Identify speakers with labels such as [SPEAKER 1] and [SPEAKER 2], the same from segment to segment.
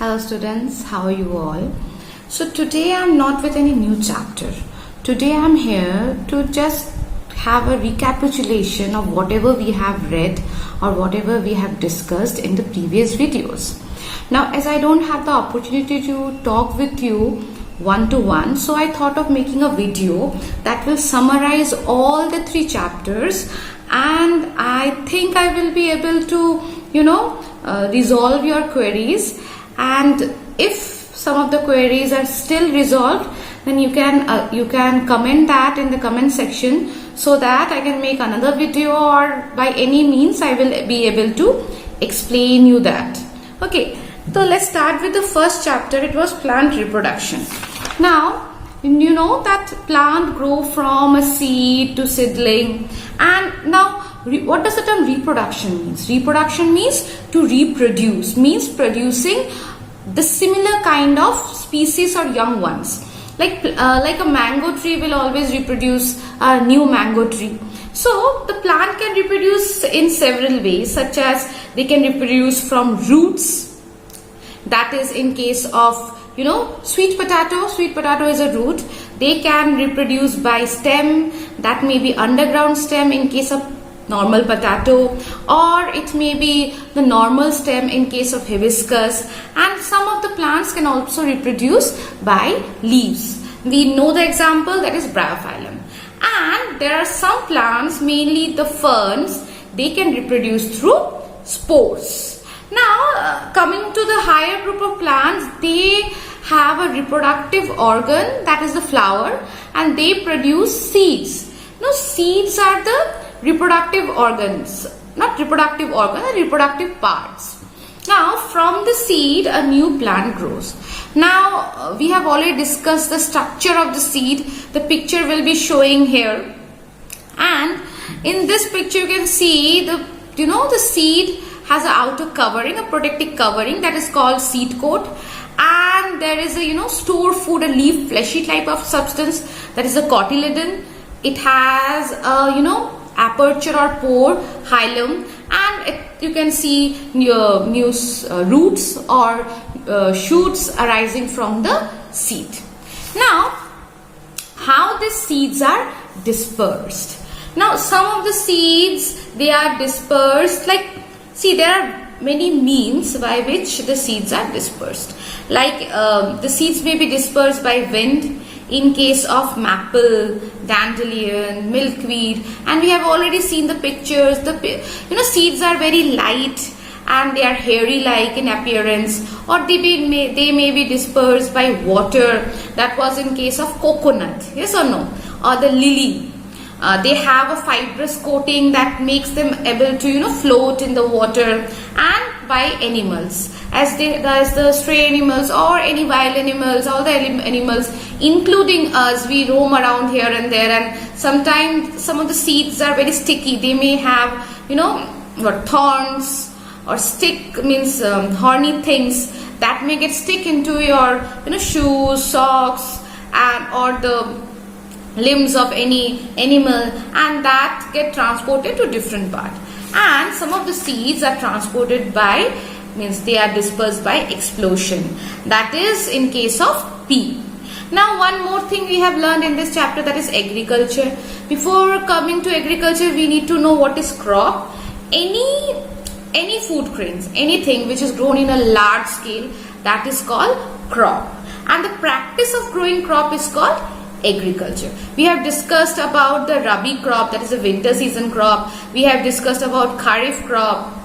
[SPEAKER 1] Hello students, how are you all? So today I'm not with any new chapter. Today I'm here to just have a recapitulation of whatever we have read or whatever we have discussed in the previous videos. Now as I don't have the opportunity to talk with you one-to-one, so I thought of making a video that will summarize all the 3 chapters, and I think I will be able to resolve your queries. And if some of the queries are still resolved, then you can comment that in the comment section so that I can make another video, or by any means I will be able to explain you that. Okay, so let's start with the first chapter. It was plant reproduction. Now you know that plant grow from a seed to seedling, and now what does the term reproduction means? Reproduction means to reproduce, means producing the similar kind of species or young ones. Like a mango tree will always reproduce a new mango tree. So the plant can reproduce in several ways, such as they can reproduce from roots. That is in case of sweet potato. Sweet potato is a root. They can reproduce by stem. That may be underground stem in case of normal potato, or it may be the normal stem in case of hibiscus, and some of the plants can also reproduce by leaves. We know the example, that is Bryophyllum. And there are some plants, mainly the ferns, they can reproduce through spores. Now coming to the higher group of plants, they have a reproductive organ, that is the flower, and they produce seeds. Now seeds are the reproductive organs, not reproductive organ, reproductive parts. Now from the seed a new plant grows. Now we have already discussed the structure of the seed. The picture will be showing here, and in this picture you can see the seed has an outer covering, a protective covering, that is called seed coat, and there is a store food, a leaf fleshy type of substance, that is a cotyledon. It has a aperture or pore, hilum, and you can see new roots or shoots arising from the seed. Now how these seeds are dispersed? Now some of the seeds, they are dispersed there are many means by which the seeds are dispersed. The seeds may be dispersed by wind in case of maple, dandelion, milkweed, and we have already seen the pictures. Seeds are very light and they are hairy-like in appearance, or they may be dispersed by water. That was in case of coconut, yes or no, or the lily. They have a fibrous coating that makes them able to float in the water, and by animals, as the stray animals or any wild animals, all the animals including us, we roam around here and there, and sometimes some of the seeds are very sticky. They may have thorns or stick, means horny things that may get stick into your shoes, socks, and or the limbs of any animal, and that get transported to different part. And some of the seeds are transported by, means they are dispersed by explosion. That is in case of pea. Now one more thing we have learned in this chapter, that is agriculture. Before coming to agriculture, we need to know what is crop. Any food grains, anything which is grown in a large scale, that is called crop. And the practice of growing crop is called agriculture. We have discussed about the Rabi crop, that is a winter season crop. We have discussed about Kharif crop,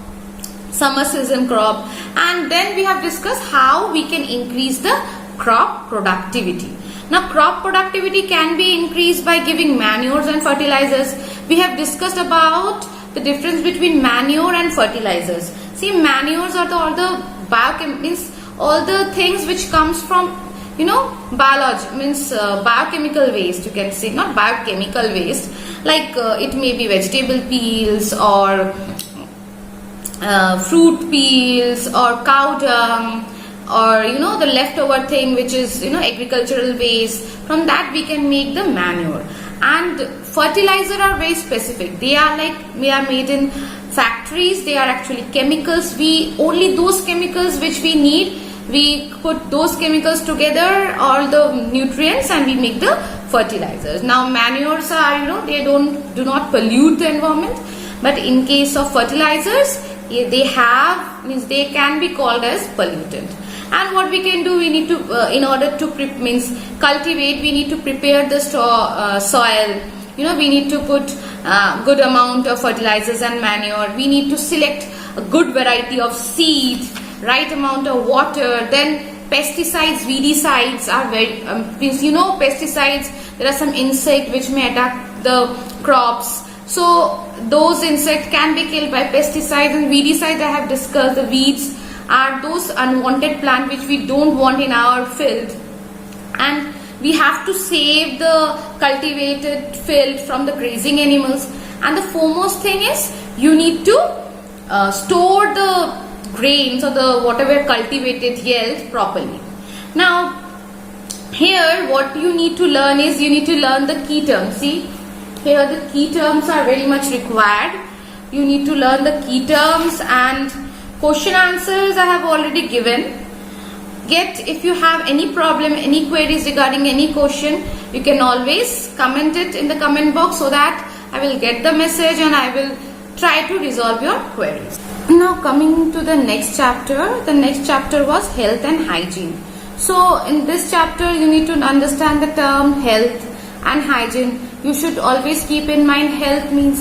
[SPEAKER 1] summer season crop, and then we have discussed how we can increase the crop productivity. Now crop productivity can be increased by giving manures and fertilizers. We have discussed about the difference between manure and fertilizers. See, manures are all the things which comes from biology, means biochemical waste, you can say, not biochemical waste, it may be vegetable peels or fruit peels or cow dung, or the leftover thing which is agricultural waste. From that we can make the manure. And fertilizer are very specific. They are made in factories. They are actually chemicals. Only those chemicals which we need we put those chemicals together, all the nutrients, and we make the fertilizers. Now manures are, they do not pollute the environment, but in case of fertilizers, they can be called as pollutant. And what we can do, we need to, in order to cultivate, we need to prepare the soil. We need to put good amount of fertilizers and manure. We need to select a good variety of seed, right amount of water. Then pesticides, weedicides are very, pesticides, there are some insects which may attack the crops. So those insects can be killed by pesticides, and weedicides I have discussed. The weeds are those unwanted plant which we don't want in our field, and we have to save the cultivated field from the grazing animals. And the foremost thing is, you need to store the grains or the whatever cultivated yield properly. Now here what you need to learn is, you need to learn the key terms. See, here the key terms are very much required. You need to learn the key terms, and question answers I have already given. Yet if you have any problem, any queries regarding any question, you can always comment it in the comment box, so that I will get the message and I will try to resolve your queries. Now coming to the next chapter. The next chapter was health and hygiene. So in this chapter you need to understand the term health and hygiene. You should always keep in mind, health means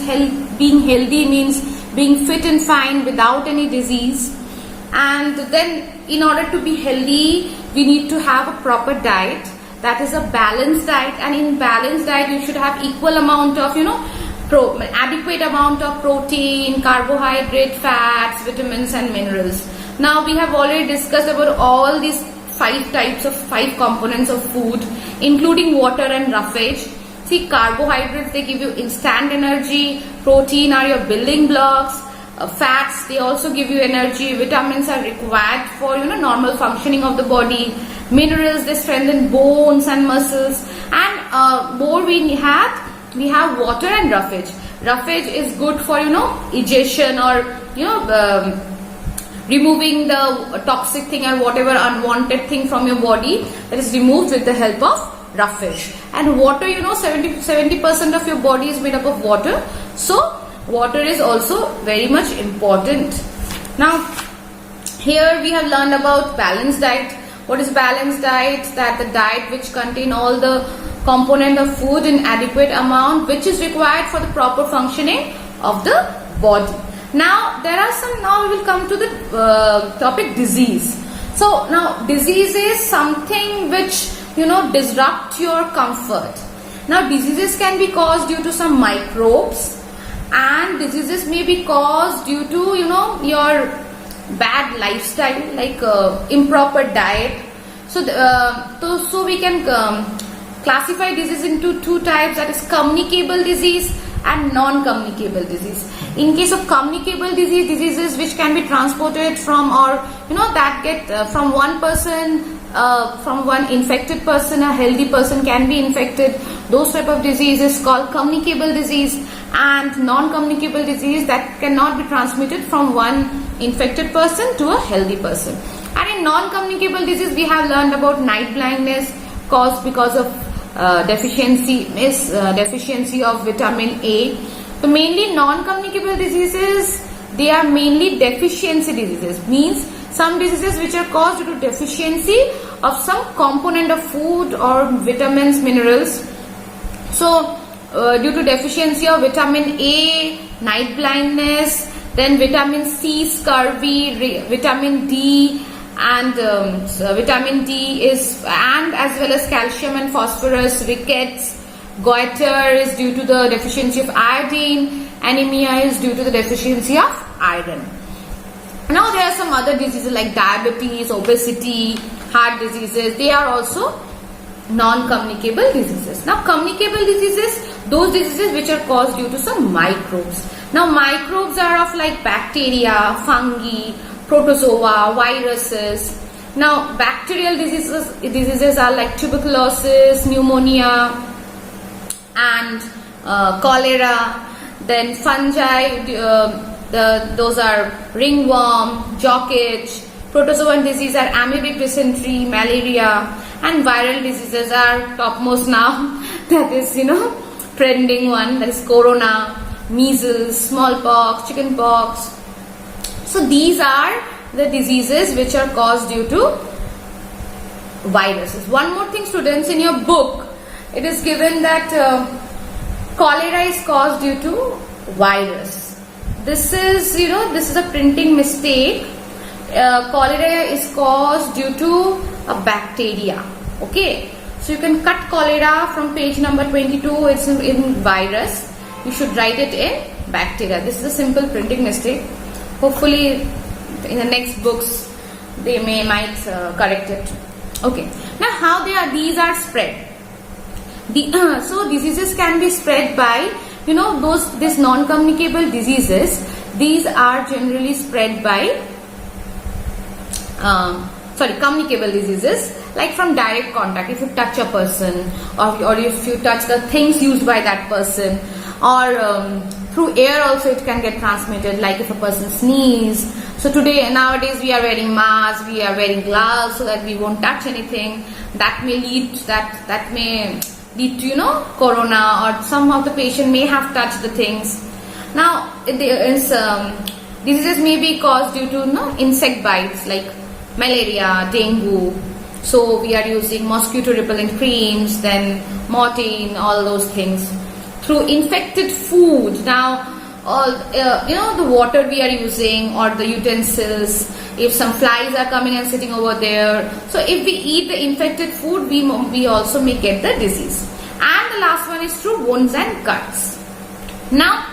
[SPEAKER 1] being healthy means being fit and fine without any disease. And then in order to be healthy, we need to have a proper diet, that is a balanced diet. And in balanced diet you should have equal amount of adequate amount of protein, carbohydrate, fats, vitamins and minerals. Now we have already discussed about all these 5 components of food, including water and roughage. See, carbohydrates, they give you instant energy. Protein are your building blocks. Fats, they also give you energy. Vitamins are required for normal functioning of the body. Minerals, they strengthen bones and muscles. And more we have water and roughage. Roughage is good for digestion, or removing the toxic thing or whatever unwanted thing from your body, that is removed with the help of roughage. And water, 70% of your body is made up of water. So water is also very much important. Now here we have learned about balanced diet. What is balanced diet? That the diet which contain all the component of food in adequate amount, which is required for the proper functioning of the body. Now we will come to the topic disease. So now disease is something which disrupt your comfort. Now diseases can be caused due to some microbes, and diseases may be caused due to your bad lifestyle, like improper diet. So we can classify disease into 2 types, that is communicable disease and non-communicable disease. In case of communicable disease, diseases which can be transported from, or that get from one person, from one infected person, a healthy person can be infected. Those type of disease is called communicable disease. And non-communicable disease, that cannot be transmitted from one infected person to a healthy person. And in non-communicable disease, we have learned about night blindness caused because of deficiency of vitamin A. So mainly non-communicable diseases, they are mainly deficiency diseases, means some diseases which are caused due to deficiency of some component of food or vitamins, minerals. So due to deficiency of vitamin A, night blindness, then vitamin C, scurvy, vitamin D, and vitamin D is, and as well as calcium and phosphorus, rickets, goiter is due to the deficiency of iodine, anemia is due to the deficiency of iron. Now there are some other diseases like diabetes, obesity, heart diseases. They are also non-communicable diseases. Now communicable diseases, those diseases which are caused due to some microbes. Now microbes are of like bacteria, fungi, protozoa, viruses. Now bacterial diseases are like tuberculosis, pneumonia and cholera. Then fungi, those are ringworm, jock itch, protozoan disease are amoebic dysentery, malaria, and viral diseases are topmost now. That is, trending one, that is corona, measles, smallpox, chickenpox. So these are the diseases which are caused due to viruses. One more thing, students, in your book it is given that cholera is caused due to virus. This is a printing mistake. Cholera is caused due to a bacteria. Okay, so you can cut cholera from page number 22. It's in virus. You should write it in bacteria. This is a simple printing mistake. Hopefully in the next books they might correct it. Okay, now how these are spread. So diseases can be spread by these non-communicable diseases. These are generally spread by communicable diseases, like from direct contact. If you touch a person, or if you touch the things used by that person, or through air also it can get transmitted, like if a person sneezes. So nowadays we are wearing masks, we are wearing gloves so that we won't touch anything. That may lead to corona, or somehow the patient may have touched the things. Now diseases may be caused due to insect bites, like malaria, dengue. So we are using mosquito repellent creams, then Mortein, all those things. Through infected food. Now all the water we are using, or the utensils, if some flies are coming and sitting over there, so if we eat the infected food, we also may get the disease. And the last one is through wounds and cuts. Now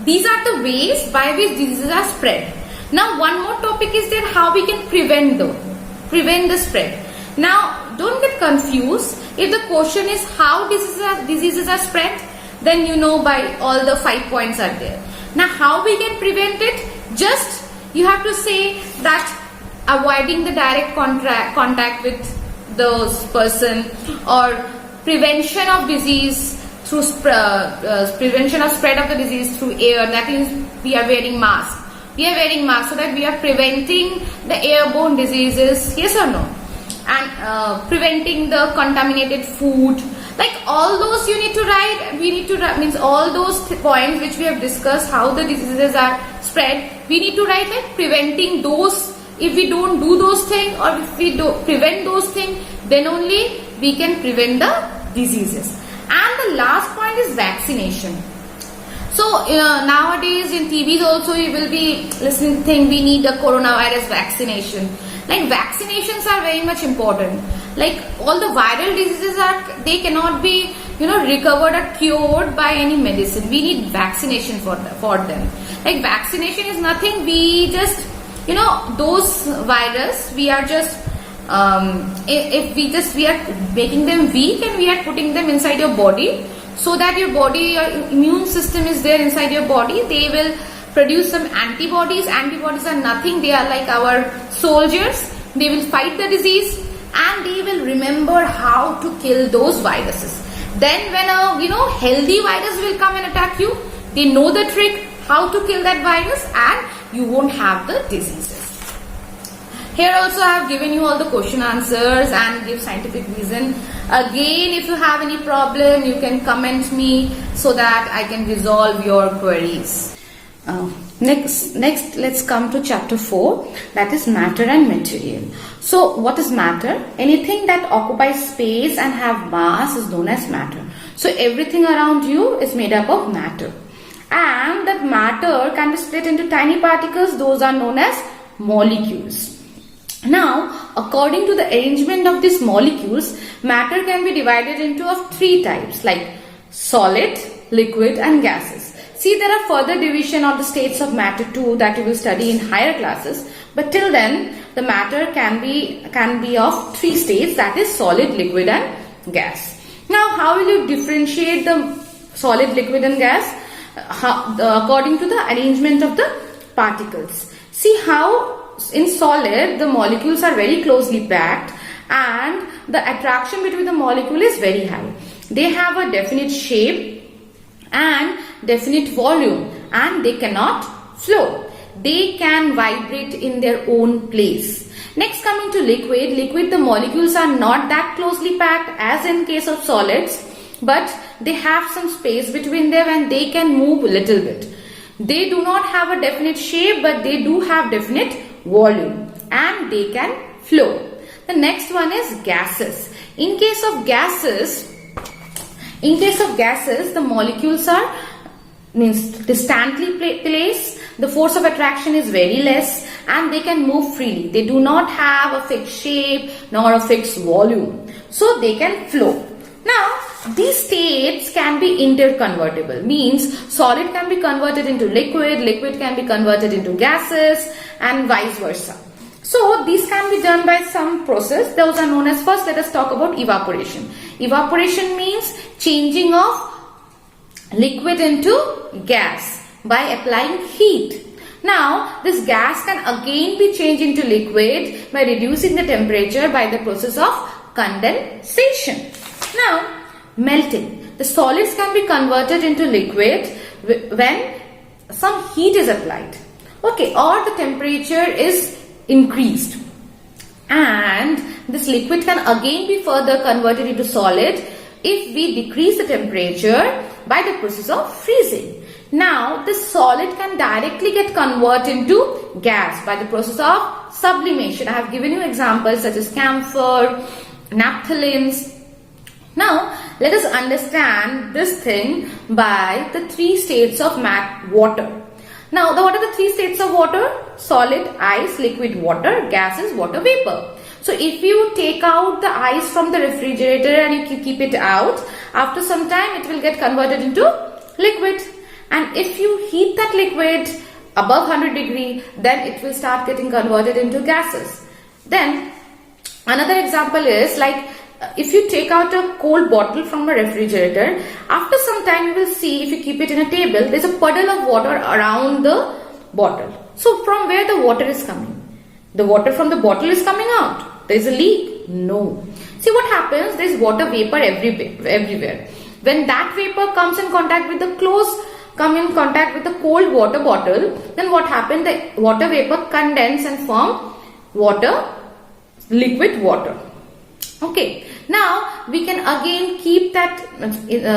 [SPEAKER 1] these are the ways by which diseases are spread. Now one more topic is there, how we can prevent the spread. Now don't get confused. If the question is how diseases are spread, then by all the 5 points are there. Now how we can prevent it? Just you have to say that avoiding the direct contact with those person, or prevention of disease through prevention of spread of the disease through air. That is, we are wearing masks. We are wearing masks so that we are preventing the airborne diseases. Yes or no? And preventing the contaminated food. Like all those you need to write. We need to write, means all those points which we have discussed, how the diseases are spread. We need to write like preventing those. If we don't do those things, or if we don't prevent those things, then only we can prevent the diseases. And the last point is vaccination. So nowadays in TVs also you will be listening to thing, we need the coronavirus vaccination. Like vaccinations are very much important. Like all the viral diseases they cannot be recovered or cured by any medicine. We need vaccination for them. Like vaccination is nothing. We just those virus, we are just we are making them weak, and we are putting them inside your body, so that your immune system is there inside your body. They will produce some antibodies. Antibodies are nothing. They are like our soldiers. They will fight the disease, and they will remember how to kill those viruses. Then when a healthy virus will come and attack you, they know the trick how to kill that virus, and you won't have the diseases. Here also I have given you all the question answers and give scientific reason. Again, if you have any problem, you can comment me so that I can resolve your queries. Next let's come to chapter 4, that is matter and material. So what is matter? Anything that occupies space and have mass is known as matter. So everything around you is made up of matter. And that matter can be split into tiny particles. Those are known as molecules. Now, according to the arrangement of these molecules, matter can be divided into of 3 types, like solid, liquid and gases. See, there are further division of the states of matter too that you will study in higher classes. But till then, the matter can be of 3 states, that is solid, liquid and gas. Now, how will you differentiate the solid, liquid and gas? According to the arrangement of the particles. See how in solid the molecules are very closely packed, and the attraction between the molecule is very high. They have a definite shape and definite volume, and they cannot flow. They can vibrate in their own place. Next, coming to liquid, the molecules are not that closely packed as in case of solids, but they have some space between them and they can move a little bit. They do not have a definite shape, but they do have definite volume and they can flow. The next one is gases. In case of gases, the molecules are distantly placed. The force of attraction is very less and they can move freely. They do not have a fixed shape nor a fixed volume. So they can flow. Now, these states can be interconvertible. Means solid can be converted into liquid, liquid can be converted into gases and vice versa. So, these can be done by some process. Those are known as, first let us talk about evaporation. Evaporation means changing of liquid into gas by applying heat. Now, this gas can again be changed into liquid by reducing the temperature by the process of condensation. Now, melting. The solids can be converted into liquid when some heat is applied. Okay, or the temperature is increased. And this liquid can again be further converted into solid if we decrease the temperature by the process of freezing. Now, this solid can directly get converted into gas by the process of sublimation. I have given you examples such as camphor, naphthalines. Now, let us understand this thing by the three states of water. Now, what are the three states of water? Solid, ice, liquid, water, gases, water vapor. So, if you take out the ice from the refrigerator and you keep it out, after some time it will get converted into liquid. And if you heat that liquid above 100 degree, then it will start getting converted into gases. Then, another example is like, if you take out a cold bottle from a refrigerator, after some time you will see, if you keep it in a table, there is a puddle of water around the bottle. So from where the water is coming? The water from the bottle is coming out. There is a leak? No. See what happens? There is water vapor everywhere. When that vapor comes in contact with the cold water bottle, then what happens? The water vapor condense and form liquid water. Okay, now we can again keep that,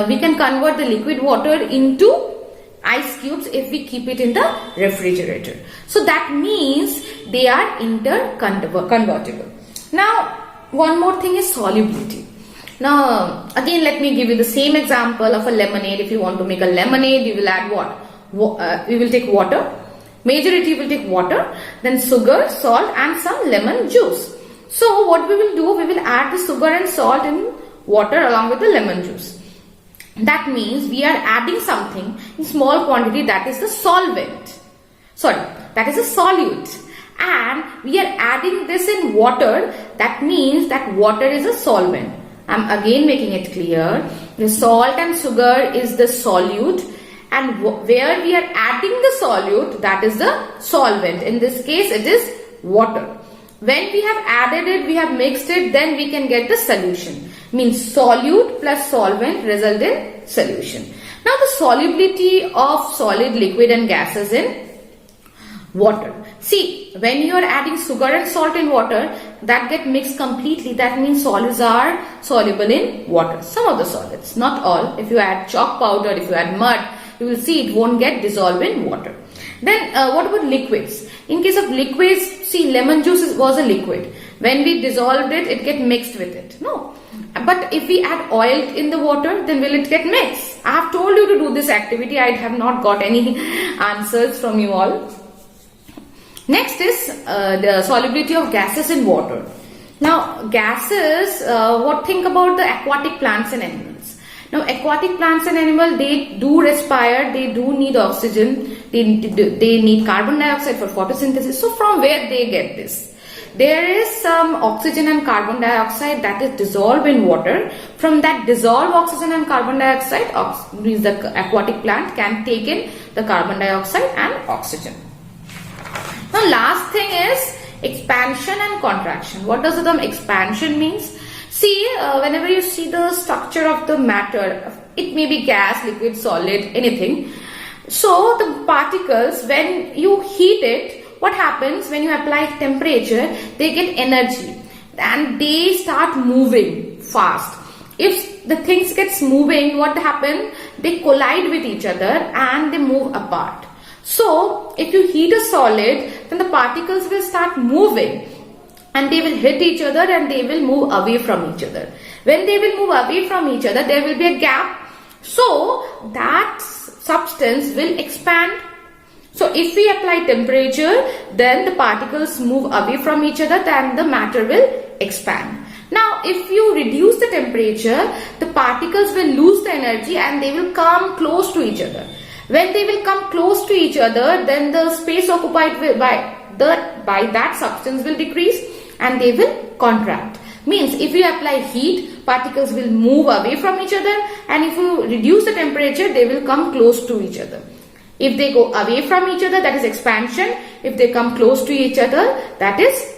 [SPEAKER 1] we can convert the liquid water into ice cubes if we keep it in the refrigerator. So that means they are interconvertible. Now, one more thing is solubility. Now, again let me give you the same example of a lemonade. If you want to make a lemonade, you will add what? We will take water. Majority will take water, then sugar, salt and some lemon juice. So what we will do, we will add the sugar and salt in water along with the lemon juice. That means we are adding something in small quantity, that is the solvent. That is a solute. And we are adding this in water, that means that water is a solvent. I am again making it clear. The salt and sugar is the solute and where we are adding the solute, that is the solvent. In this case it is water. When we have added it, we have mixed it, then we can get the solution. Means solute plus solvent result in solution. Now the solubility of solid, liquid and gases in water. See, when you are adding sugar and salt in water, that get mixed completely. That means solids are soluble in water. Some of the solids, not all. If you add chalk powder, if you add mud, you will see it won't get dissolved in water. Then what about liquids? In case of liquids, see, lemon juice was a liquid. When we dissolved it, it get mixed with it. No. But if we add oil in the water, then will it get mixed? I have told you to do this activity. I have not got any answers from you all. Next is the solubility of gases in water. Now, gases, think about the aquatic plants and animals. Now, aquatic plants and animals, they do respire, they do need oxygen, they need carbon dioxide for photosynthesis. So, from where they get this? There is some oxygen and carbon dioxide that is dissolved in water. From that dissolved oxygen and carbon dioxide, the aquatic plant can take in the carbon dioxide and oxygen. Now, last thing is expansion and contraction. What does the term expansion means? See, whenever you see the structure of the matter, it may be gas, liquid, solid, anything. So, the particles, when you heat it, what happens when you apply temperature? They get energy and they start moving fast. If the things gets moving, what happen? They collide with each other and they move apart. So if you heat a solid, then the particles will start moving and they will hit each other and they will move away from each other. When they will move away from each other, there will be a gap. So that substance will expand. So if we apply temperature, then the particles move away from each other and the matter will expand. Now if you reduce the temperature, the particles will lose the energy and they will come close to each other. When they will come close to each other, then the space occupied by that substance will decrease and they will contract. Means if you apply heat, particles will move away from each other, and if you reduce the temperature, they will come close to each other. If they go away from each other, that is expansion. If they come close to each other, that is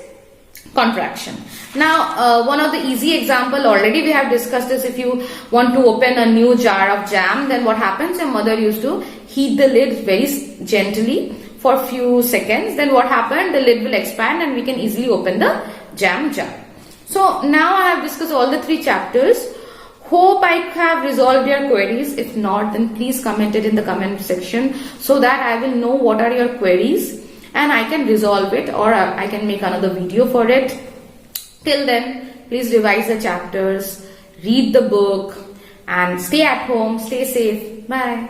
[SPEAKER 1] contraction. Now one of the easy example already we have discussed is if you want to open a new jar of jam, then what happens? Your mother used to heat the lid very gently for a few seconds. Then what happened? The lid will expand and we can easily open the jam jar. So now I have discussed all the 3 chapters. Hope I have resolved your queries. If not, then please comment it in the comment section so that I will know what are your queries and I can resolve it, or I can make another video for it. Till then, please revise the chapters, read the book and stay at home, stay safe. Bye.